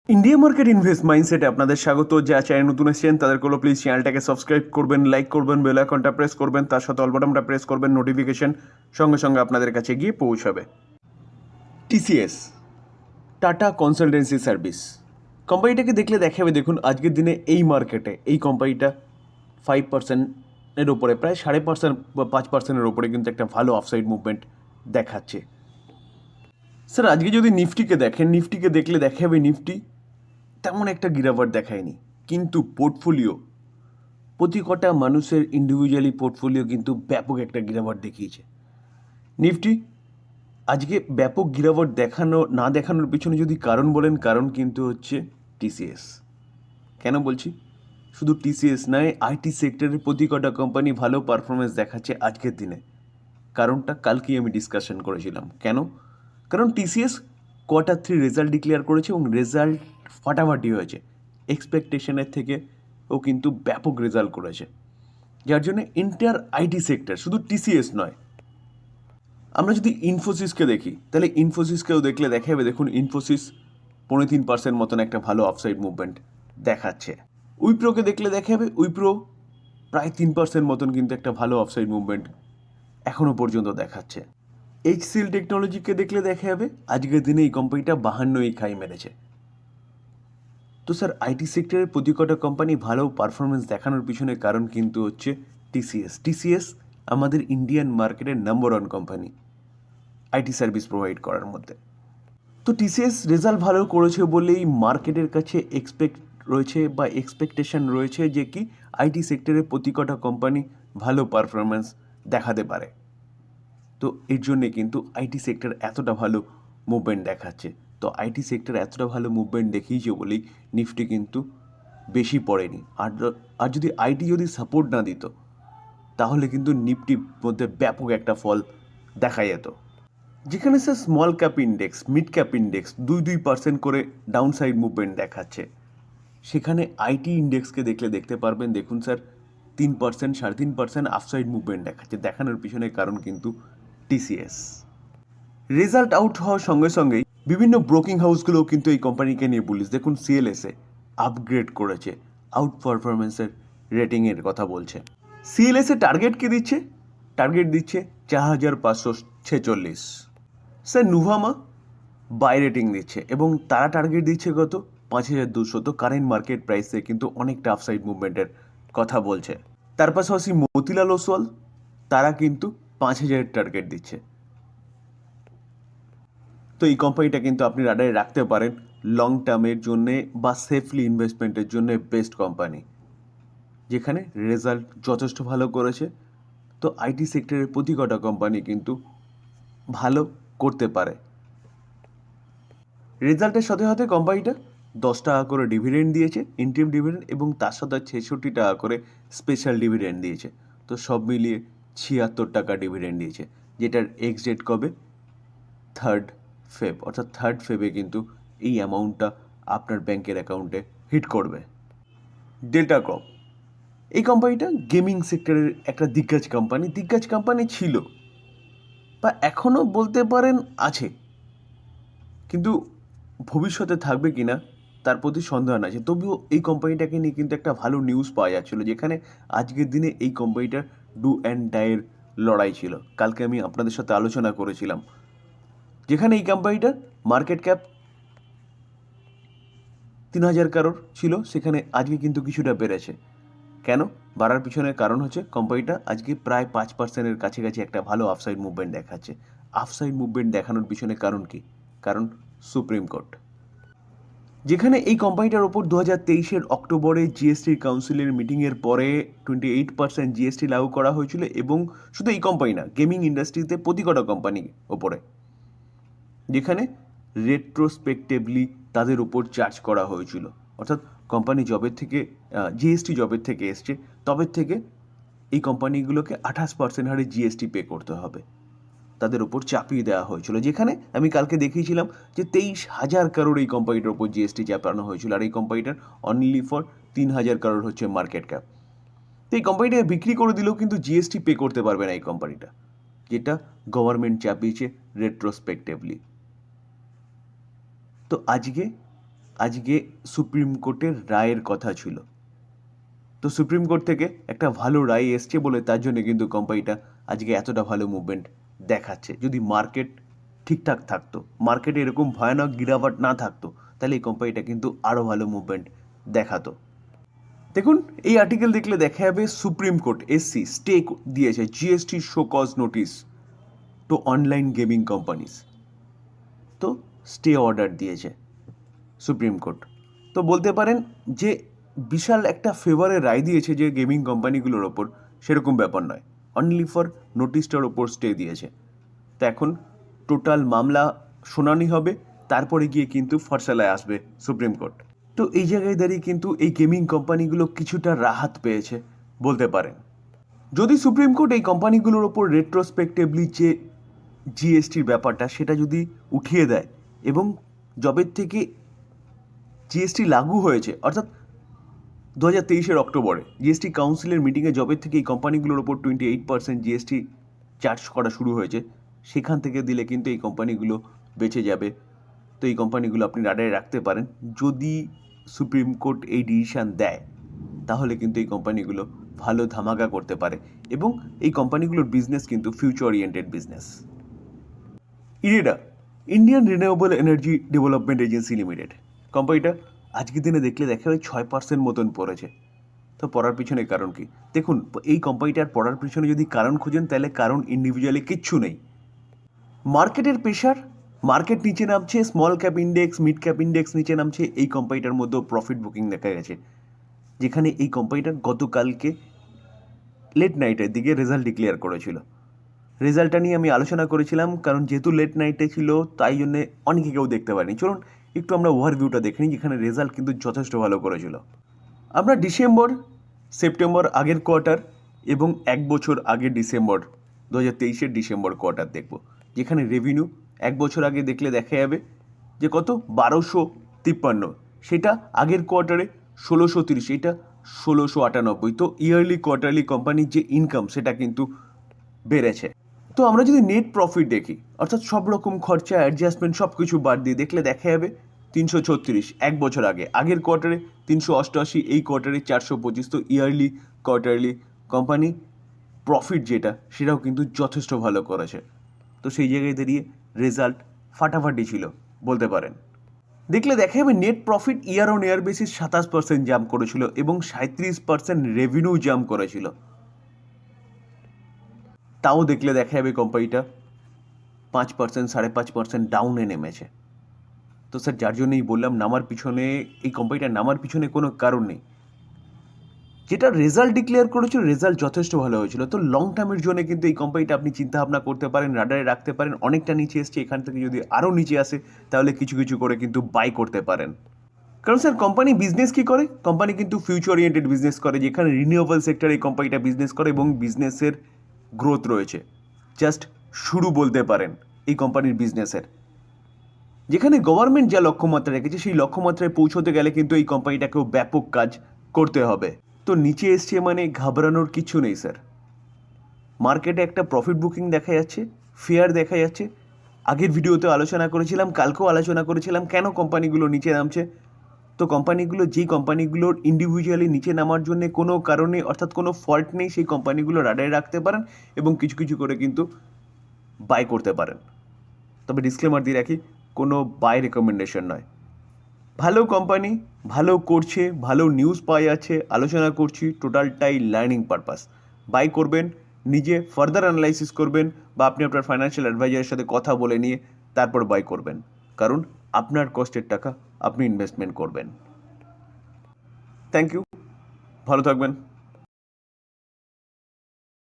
India market invest মাইন্ডসেটে আপনাদের স্বাগত। যা চ্যানেল নতুন এসেছেন তাদের কোনো প্লিজ চ্যানেলটাকে সাবস্ক্রাইব করবেন, লাইক করবেন, বেল আইকনটা প্রেস করবেন, তার সাথে অল বাটনটা প্রেস করবেন, নোটিফিকেশন সঙ্গে সঙ্গে আপনাদের কাছে গিয়ে পৌঁছাবে। টিসিএস, টাটা কনসালটেন্সি সার্ভিস, কোম্পানিটাকে দেখলে দেখাবে দেখুন আজকের দিনে এই মার্কেটে এই কোম্পানিটা 5%-এর ওপরে, প্রায় 5.5% বা 5%-এর ওপরে কিন্তু একটা ভালো অফসাইড মুভমেন্ট দেখাচ্ছে। স্যার আজকে যদি নিফটিকে দেখেন, নিফটিকে দেখলে দেখাবে নিফটি তেমন একটা গিরাবাট দেখায়নি, কিন্তু পোর্টফোলিও প্রতি কটা মানুষের ইন্ডিভিজুয়ালি পোর্টফোলিও কিন্তু ব্যাপক একটা গিরাবাট দেখিয়েছে। নিফটি আজকে ব্যাপক গিরাবাট দেখানোর পিছনে যদি কারণ বলেন, কারণ কিন্তু হচ্ছে টিসিএস। কেন বলছি? শুধু টিসিএস নয়, আইটি সেক্টরের প্রতি কটা কোম্পানি ভালো পারফরমেন্স দেখাচ্ছে আজকের দিনে। কারণটা কালকেই আমি ডিসকাশন করেছিলাম। কেন? কারণ টিসিএস Q3 রেজাল্ট ডিক্লেয়ার করেছে এবং রেজাল্ট ফাটাফাটি হয়েছে, এক্সপেকটেশনের থেকে ও কিন্তু ব্যাপক রেজাল্ট করেছে, যার জন্য এন্টায়ার আইটি সেক্টর, শুধু টিসিএস নয়। আমরা যদি ইনফোসিসকে দেখি, তাহলে ইনফোসিসকেও দেখলে দেখাবে দেখুন ইনফোসিস 3.5% মতন একটা ভালো অফসাইড মুভমেন্ট দেখাচ্ছে। উইপ্রোকে দেখলে দেখাবে উইপ্রো প্রায় 3% মতন কিন্তু একটা ভালো অফসাইড মুভমেন্ট এখনও পর্যন্ত দেখাচ্ছে। HCL টেকনোলজিকে দেখলে দেখা যাবে আজকের দিনে এই কোম্পানিটা 52 খাই মেরেছে। তো স্যার আইটি সেক্টরের প্রতি কটা কোম্পানি ভালো পারফরমেন্স দেখানোর পিছনে কারণ কিন্তু হচ্ছে টিসিএস। টিসিএস আমাদের ইন্ডিয়ান মার্কেটের number 1 company IT service provide করার মধ্যে। তো টিসিএস রেজাল্ট ভালো করেছে বলেই মার্কেটের কাছে এক্সপেকটেশন রয়েছে যে কি আইটি সেক্টরের প্রতি কটা কোম্পানি ভালো পারফরমেন্স দেখাতে পারে। তো এর জন্যে কিন্তু আইটি সেক্টর এতটা ভালো মুভমেন্ট দেখাচ্ছে। তো আইটি সেক্টর এতটা ভালো মুভমেন্ট দেখিয়েছে বলেই নিফটি কিন্তু বেশি পড়েনি। আর যদি আইটি যদি সাপোর্ট না দিত, তাহলে কিন্তু নিফটির মধ্যে ব্যাপক একটা ফল দেখা যেত। যেখানে sir small cap index, mid cap index 2% করে ডাউন সাইড মুভমেন্ট দেখাচ্ছে, সেখানে আইটি ইন্ডেক্সকে দেখতে পারবেন দেখুন স্যার 3%, 3.5% আপসাইড মুভমেন্ট দেখাচ্ছে। দেখানোর পিছনে কারণ কিন্তু টিসিএস। রেজাল্ট আউট হওয়ার সঙ্গে সঙ্গেই বিভিন্ন ব্রোকিং হাউসগুলোও কিন্তু এই কোম্পানিকে নিয়ে বুলিশ। দেখুন সিএলএসএ আপগ্রেড করেছে, আউট পারফরমেন্সের রেটিংয়ের কথা বলছে। সিএলএসএ টার্গেট কি দিচ্ছে? টার্গেট দিচ্ছে 4,546। স্যার নুভামা বাই রেটিং দিচ্ছে এবং তারা টার্গেট দিচ্ছে কত? 5,200। তো কারেন্ট মার্কেট প্রাইসে কিন্তু অনেকটা আপসাইড মুভমেন্টের কথা বলছে। তার পাশাপাশি মতিলাল ওসওয়াল তারা কিন্তু 5,000 টার্গেট দিচ্ছে। তো এই কোম্পানিটা কিন্তু আপনি রাডারে রাখতে পারেন লং টার্মের জন্যে বা সেফলি ইনভেস্টমেন্টের জন্য বেস্ট কোম্পানি, যেখানে রেজাল্ট যথেষ্ট ভালো করেছে। তো আইটি সেক্টরের প্রতি কটা কোম্পানি কিন্তু ভালো করতে পারে। রেজাল্টের সাথে সাথে কোম্পানিটা 10 টাকা করে ডিভিডেন্ড দিয়েছে, ইন্টারিম ডিভিডেন্ড, এবং তার সাথে 66 টাকা করে স্পেশাল ডিভিডেন্ড দিয়েছে। তো সব মিলিয়ে 76 টাকা ডিভিডেন্ড দিয়েছে, যেটার এক্সডেট কবে? 3 ফেব, অর্থাৎ 3 ফেবে কিন্তু এই অ্যামাউন্টটা আপনার ব্যাংকের অ্যাকাউন্টে হিট করবে। ডেল্টা ক্রপ, এই কোম্পানিটা গেমিং সেক্টরের একটা দিগ্গজ কোম্পানি ছিল, বা এখনও বলতে পারেন আছে, কিন্তু ভবিষ্যতে থাকবে কি না তার প্রতি সন্দেহ আছে। তবুও এই কোম্পানিটাকে নিয়ে কিন্তু একটা ভালো নিউজ পাওয়া যাচ্ছিলো, যেখানে আজকের দিনে এই কোম্পানিটার ডু অ্যান্ড ডাইয়ের লড়াই ছিল। কালকে আমি আপনাদের সাথে আলোচনা করেছিলাম, যেখানে এই কোম্পানিটার মার্কেট ক্যাপ 3,000 কারোর ছিল, সেখানে আজকে কিন্তু কিছুটা বেড়েছে। কেন বাড়ার পিছনে কারণ হচ্ছে কোম্পানিটা আজকে প্রায় 5%-এর কাছাকাছি একটা ভালো আফসাইড মুভমেন্ট দেখাচ্ছে। আফসাইড মুভমেন্ট দেখানোর পিছনে কারণ কি? কারণ সুপ্রিম কোর্ট, যেখানে এই কোম্পানিটার ওপর 2023-এর অক্টোবরে জিএসটি কাউন্সিলের মিটিংয়ের পরে 28% জিএসটি লাগু করা হয়েছিল, এবং শুধু এই কোম্পানি না, গেমিং ইন্ডাস্ট্রিতে প্রতি কটা কোম্পানির ওপরে, যেখানে রেট্রোস্পেক্টিভলি তাদের উপর চার্জ করা হয়েছিল। অর্থাৎ কোম্পানি জবের থেকে জিএসটি জবের থেকে এসছে, তবের থেকে এই কোম্পানিগুলোকে 28% হারে জিএসটি পে করতে হবে, তাদের ওপর চাপিয়ে দেওয়া হয়েছিল। যেখানে আমি কালকে দেখিয়েছিলাম যে 23,000 কারোর এই কোম্পানিটার ওপর জিএসটি চাপানো হয়েছিল, আর এই কোম্পানিটার অনলি ফর 3,000 কারোর হচ্ছে মার্কেট ক্যাপ। তো এই কোম্পানিটা বিক্রি করে দিলেও কিন্তু জিএসটি পে করতে পারবে না এই কোম্পানিটা, যেটা গভর্নমেন্ট চাপিয়েছে রেট্রোস্পেক্টিভলি। তো আজকে আজকে সুপ্রিম কোর্টের রায়ের কথা ছিল। তো সুপ্রিম কোর্ট থেকে একটা ভালো রায় এসছে বলে তার জন্য কিন্তু কোম্পানিটা আজকে এতটা ভালো মুভমেন্ট দেখাচ্ছে। যদি মার্কেট ঠিকঠাক থাকতো, মার্কেটে এরকম ভয়ানক গিরাবাট না থাকতো, তাহলে এই কোম্পানিটা কিন্তু আরও ভালো মুভমেন্ট দেখাতো। দেখুন, এই আর্টিকেল দেখলে দেখা যাবে সুপ্রিম কোর্ট এসসি স্টে দিয়েছে GST show cause notice to online gaming companies. তো স্টে অর্ডার দিয়েছে সুপ্রিম কোর্ট। তো বলতে পারেন যে বিশাল একটা ফেভারে রায় দিয়েছে যে গেমিং কোম্পানিগুলোর ওপর, সেরকম ব্যাপার নয়, অনলি ফর নোটিশটার ওপর স্টে দিয়েছে। তো এখন টোটাল মামলা শুনানি হবে, তারপরে গিয়ে কিন্তু ফয়সালায় আসবে সুপ্রিম কোর্ট। তো এই জায়গায় দাঁড়িয়ে কিন্তু এই গেমিং কোম্পানিগুলো কিছুটা রাহাত পেয়েছে বলতে পারেন। যদি সুপ্রিম কোর্ট এই কোম্পানিগুলোর ওপর রেট্রোস্পেক্টিভলি যে জিএসটির ব্যাপারটা সেটা যদি উঠিয়ে দেয়, এবং জবের থেকে জিএসটি লাগু হয়েছে, অর্থাৎ 2023 অক্টোবরে জিএসটি কাউন্সিলের মিটিংয়ে জবের থেকে এই কোম্পানিগুলোর ওপর 28% জিএসটি চার্জ করা শুরু হয়েছে, সেখান থেকে দিলে কিন্তু এই কোম্পানিগুলো বেঁচে যাবে। তো এই কোম্পানিগুলো আপনি রাডারে রাখতে পারেন। যদি সুপ্রিম কোর্ট এই ডিসিশান দেয়, তাহলে কিন্তু এই কোম্পানিগুলো ভালো ধামাকা করতে পারে, এবং এই কোম্পানিগুলোর বিজনেস কিন্তু future oriented business. IREDA, Indian renewable energy development agency limited, কোম্পানিটা আজকের দিনে দেখলে দেখা যায় 6% মতন পড়েছে। তো পড়ার পিছনে কারণ কি? দেখুন, এই কোম্পানিটার পড়ার পিছনে যদি কারণ খুঁজেন, তাহলে কারণ ইন্ডিভিজুয়ালি কিচ্ছু নেই। মার্কেটের প্রেশার, মার্কেট নিচে নামছে, small cap index, mid cap index নিচে নামছে, এই কোম্পানিটার মধ্যেও প্রফিট বুকিং দেখা গেছে, যেখানে এই কোম্পানিটার গতকালকে লেট নাইটের দিকে রেজাল্ট ডিক্লেয়ার করেছিল। রেজাল্টটা নিয়ে আমি আলোচনা করেছিলাম, কারণ যেহেতু লেট নাইটে ছিল তাই জন্যে অনেকে কেউ দেখতে পারেনি। চলুন একটু আমরা ওভারভিউটা দেখে নিই, যেখানে রেজাল্ট কিন্তু যথেষ্ট ভালো করেছিল। আমরা ডিসেম্বর, সেপ্টেম্বর আগের কোয়ার্টার এবং 1 বছর আগের ডিসেম্বর 2023 ডিসেম্বর কোয়ার্টার দেখব, যেখানে রেভিনিউ 1 বছর আগে দেখলে দেখা যাবে যে কত 1253, সেটা আগের কোয়ার্টারে 1630, এটা 1698। তো ইয়ারলি কোয়ার্টারলি কোম্পানির যে ইনকাম সেটা কিন্তু বেড়েছে। তো আমরা যদি নেট প্রফিট দেখি, অর্থাৎ সব রকম খরচা অ্যাডজাস্টমেন্ট সব কিছু বাদ দিয়ে দেখলে দেখা যাবে 336 1 বছর আগে, আগের কোয়ার্টারে 388, এই কোয়ার্টারে 425। তো ইয়ারলি কোয়ার্টারলি কোম্পানি প্রফিট যেটা সেটাও কিন্তু যথেষ্ট ভালো করেছে। তো সেই জায়গায় দাঁড়িয়ে রেজাল্ট ফাটাফাটি ছিল বলতে পারেন। দেখলে দেখা যাবে net profit year on year basis 27% jump করেছিল এবং 37% রেভিনিউ জাম্প করেছিল। তাও দেখলে দেখা যাবে কোম্পানিটা 5% 5.5% ডাউনে নেমেছে। তো স্যার, যার জন্যই বললাম নামার পিছনে, এই কোম্পানিটা নামার পিছনে কোনো কারণ নেই। যেটা রেজাল্ট ডিক্লেয়ার করেছিল, রেজাল্ট যথেষ্ট ভালো হয়েছিল। তো লং টার্মের জন্য কিন্তু এই কোম্পানিটা আপনি চিন্তা ভাবনা করতে পারেন, রাডারে রাখতে পারেন। অনেকটা নিচে এসছে, এখান থেকে যদি আরও নিচে আসে তাহলে কিছু কিছু করে কিন্তু বাই করতে পারেন। কারণ স্যার, কোম্পানি বিজনেস কী করে? কোম্পানি কিন্তু ফিউচার ওরিয়েন্টেড বিজনেস করে, যেখানে রিনিউয়েবল সেক্টরে এই কোম্পানিটা বিজনেস করে এবং বিজনেসের গ্রোথ রয়েছে। জাস্ট শুরু বলতে পারেন এই কোম্পানির বিজনেসের, যেখানে গভর্নমেন্ট যা লক্ষ্যমাত্রা রেখেছে সেই লক্ষ্যমাত্রায় পৌঁছতে গেলে কিন্তু এই কোম্পানিটাকেও ব্যাপক কাজ করতে হবে। তো নিচে এসছে মানে ঘাবড়ানোর কিছু নেই স্যার। মার্কেটে একটা প্রফিট বুকিং দেখা যাচ্ছে, ফেয়ার দেখা যাচ্ছে। আগের ভিডিওতে আলোচনা করেছিলাম, কালকেও আলোচনা করেছিলাম কেন কোম্পানিগুলো নিচে নামছে। তো কোম্পানিগুলো, যেই কোম্পানিগুলোর ইন্ডিভিজুয়ালি নিচে নামার জন্য কোনো কারণে অর্থাৎ কোনো ফল্ট নেই, সেই কোম্পানিগুলো রাডারে রাখতে পারেন এবং কিছু কিছু করে কিন্তু বাই করতে পারেন। তবে ডিসক্লেমার দিয়ে রাখি, কোনো বাই রেকমেন্ডেশন নয়। ভালো কোম্পানি, ভালো করছে, ভালো নিউজ পাওয়া যাচ্ছে, আলোচনা করছি, টোটালটাই লার্নিং পারপাস। বাই করবেন, নিজে ফার্দার অ্যানালাইসিস করবেন, বা আপনি আপনার ফাইন্যান্সিয়াল অ্যাডভাইজারের সাথে কথা বলে নিয়ে তারপর বাই করবেন, কারণ আপনার কষ্টের টাকা আপনি ইনভেস্টমেন্ট করবেন। থ্যাংক ইউ, ভালো থাকবেন।